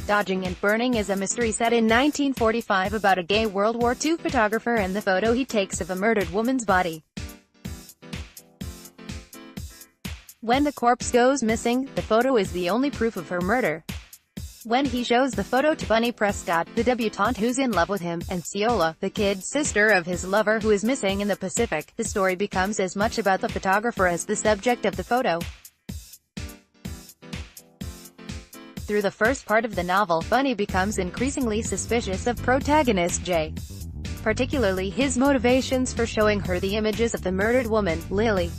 Dodging and Burning is a mystery set in 1945 about a gay World War II photographer and the photo he takes of a murdered woman's body. When the corpse goes missing, the photo is the only proof of her murder. When he shows the photo to Bunny Prescott, the debutante who's in love with him, and Ceola, the kid sister of his lover who is missing in the Pacific, the story becomes as much about the photographer as the subject of the photo. Through the first part of the novel, Bunny becomes increasingly suspicious of protagonist Jay, particularly his motivations for showing her the images of the murdered woman, Lily.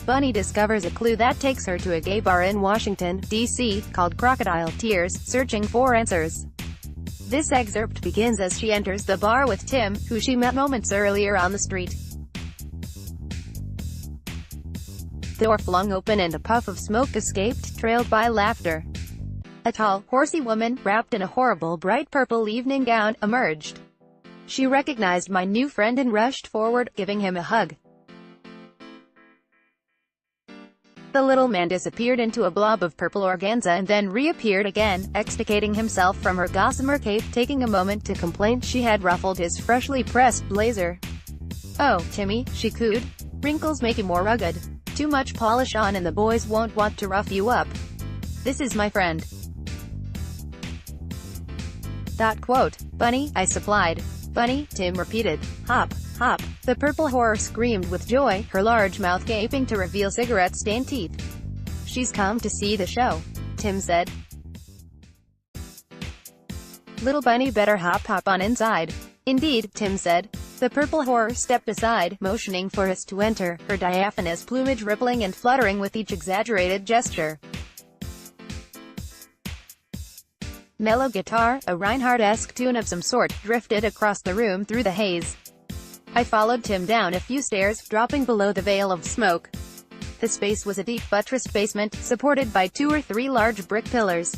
Bunny discovers a clue that takes her to a gay bar in Washington, D.C., called Crocodile Tears, searching for answers. This excerpt begins as she enters the bar with Tim, who she met moments earlier on the street. The door flung open and a puff of smoke escaped, trailed by laughter. A tall, horsey woman, wrapped in a horrible bright purple evening gown, emerged. She recognized my new friend and rushed forward, giving him a hug. The little man disappeared into a blob of purple organza and then reappeared again, extricating himself from her gossamer cape, taking a moment to complain she had ruffled his freshly pressed blazer. "Oh, Timmy," she cooed. "Wrinkles make you more rugged. Too much polish on and the boys won't want to rough you up. This is my friend." Quote. "Bunny," I supplied. "Bunny," Tim repeated. "Hop, hop." The purple horror screamed with joy, her large mouth gaping to reveal cigarette-stained teeth. "She's come to see the show," Tim said. "Little Bunny better hop on inside." "Indeed," Tim said. The purple horror stepped aside, motioning for us to enter, her diaphanous plumage rippling and fluttering with each exaggerated gesture. Mellow guitar, a Reinhardt-esque tune of some sort, drifted across the room through the haze. I followed Tim down a few stairs, dropping below the veil of smoke. The space was a deep buttressed basement, supported by 2 or 3 large brick pillars.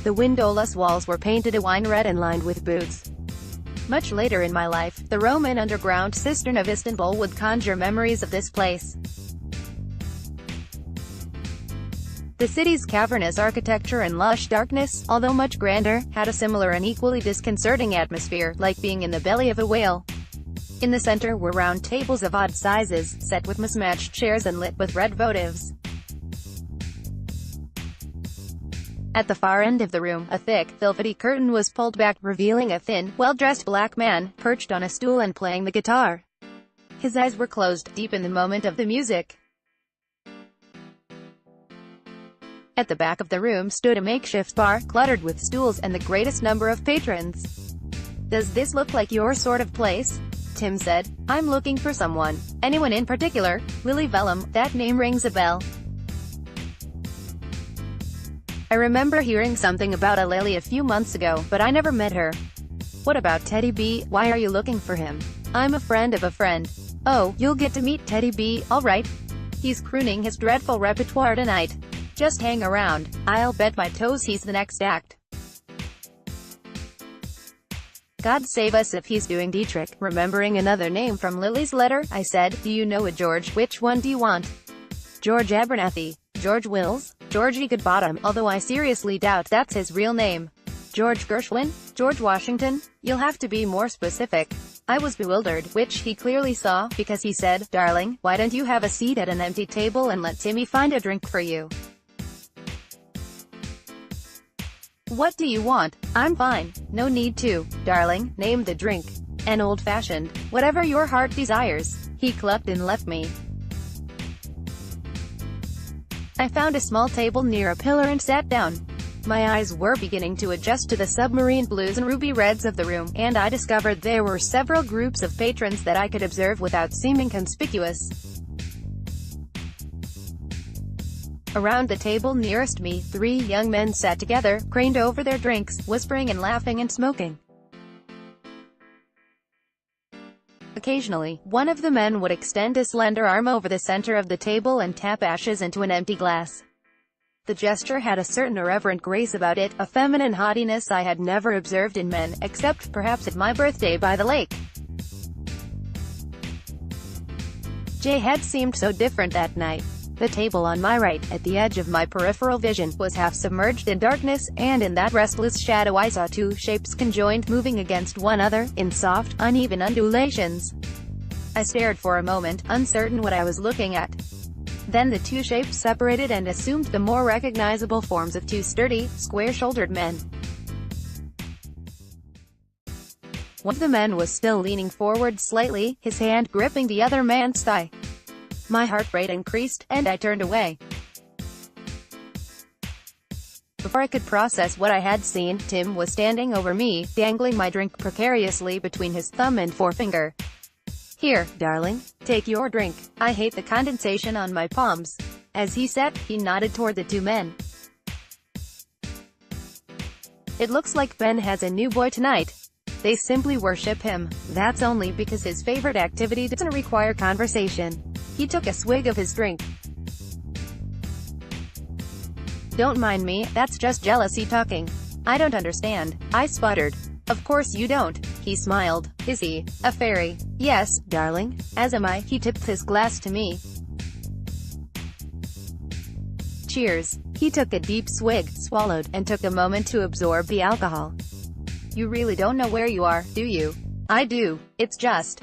The windowless walls were painted a wine red and lined with booths. Much later in my life, the Roman underground cistern of Istanbul would conjure memories of this place. The city's cavernous architecture and lush darkness, although much grander, had a similar and equally disconcerting atmosphere, like being in the belly of a whale. In the center were round tables of odd sizes, set with mismatched chairs and lit with red votives. At the far end of the room, a thick, velvety curtain was pulled back, revealing a thin, well-dressed black man, perched on a stool and playing the guitar. His eyes were closed, deep in the moment of the music. At the back of the room stood a makeshift bar, cluttered with stools, and the greatest number of patrons. "Does this look like your sort of place?" Tim said. "I'm looking for someone." "Anyone in particular?" "Lily Vellum, that name rings a bell." "I remember hearing something about a Lily a few months ago, but I never met her." "What about Teddy B? Why are you looking for him?" "I'm a friend of a friend." "Oh, you'll get to meet Teddy B, all right. He's crooning his dreadful repertoire tonight. Just hang around. I'll bet my toes he's the next act." "God save us if he's doing Dietrich." Remembering another name from Lily's letter, I said, "Do you know a George? Which one do you want?" "George Abernathy." "George Wills?" "Georgie Goodbottom, although I seriously doubt that's his real name." "George Gershwin? George Washington? You'll have to be more specific." I was bewildered, which he clearly saw, because he said, "Darling, why don't you have a seat at an empty table and let Timmy find a drink for you?" "What do you want?" "I'm fine. No need to." "Darling, name the drink." "An old-fashioned. Whatever your heart desires." He clucked and left me. I found a small table near a pillar and sat down. My eyes were beginning to adjust to the submarine blues and ruby reds of the room, and I discovered there were several groups of patrons that I could observe without seeming conspicuous. Around the table nearest me, 3 young men sat together, craned over their drinks, whispering and laughing and smoking. Occasionally, one of the men would extend a slender arm over the center of the table and tap ashes into an empty glass. The gesture had a certain irreverent grace about it, a feminine haughtiness I had never observed in men, except perhaps at my birthday by the lake. Jay had seemed so different that night. The table on my right, at the edge of my peripheral vision, was half submerged in darkness, and in that restless shadow I saw two shapes conjoined, moving against one another, in soft, uneven undulations. I stared for a moment, uncertain what I was looking at. Then the two shapes separated and assumed the more recognizable forms of two sturdy, square-shouldered men. One of the men was still leaning forward slightly, his hand gripping the other man's thigh. My heart rate increased, and I turned away. Before I could process what I had seen, Tim was standing over me, dangling my drink precariously between his thumb and forefinger. "Here, darling, take your drink. I hate the condensation on my palms." As he said, he nodded toward the two men. "It looks like Ben has a new boy tonight. They simply worship him. That's only because his favorite activity doesn't require conversation." He took a swig of his drink. "Don't mind me, that's just jealousy talking. I don't understand," I sputtered. "Of course you don't," he smiled. "Is he a fairy?" "Yes, darling. As am I." He tipped his glass to me. "Cheers." He took a deep swig, swallowed, and took a moment to absorb the alcohol. "You really don't know where you are, do you?" "I do. It's just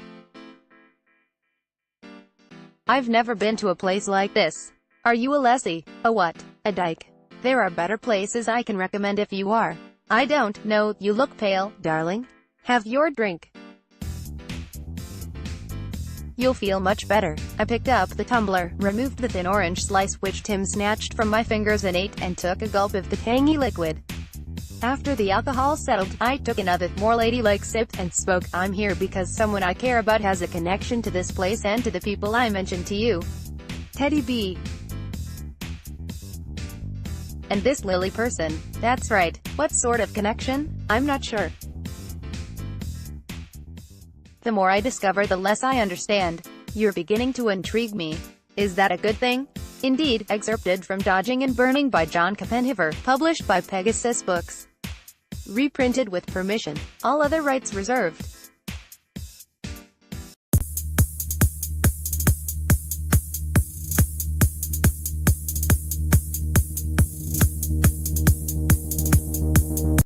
I've never been to a place like this." "Are you a lessee?" "A what?" "A dyke. There are better places I can recommend if you are." "I don't know. You look pale, darling. Have your drink. You'll feel much better." I picked up the tumbler, removed the thin orange slice which Tim snatched from my fingers and ate, and took a gulp of the tangy liquid. After the alcohol settled, I took another, more ladylike sip, and spoke. "I'm here because someone I care about has a connection to this place and to the people I mentioned to you. Teddy B. and this Lily person." "That's right. What sort of connection?" "I'm not sure. The more I discover, the less I understand. You're beginning to intrigue me. Is that a good thing?" "Indeed." Excerpted from Dodging and Burning by John Copenhaver, published by Pegasus Books. Reprinted with permission. All other rights reserved.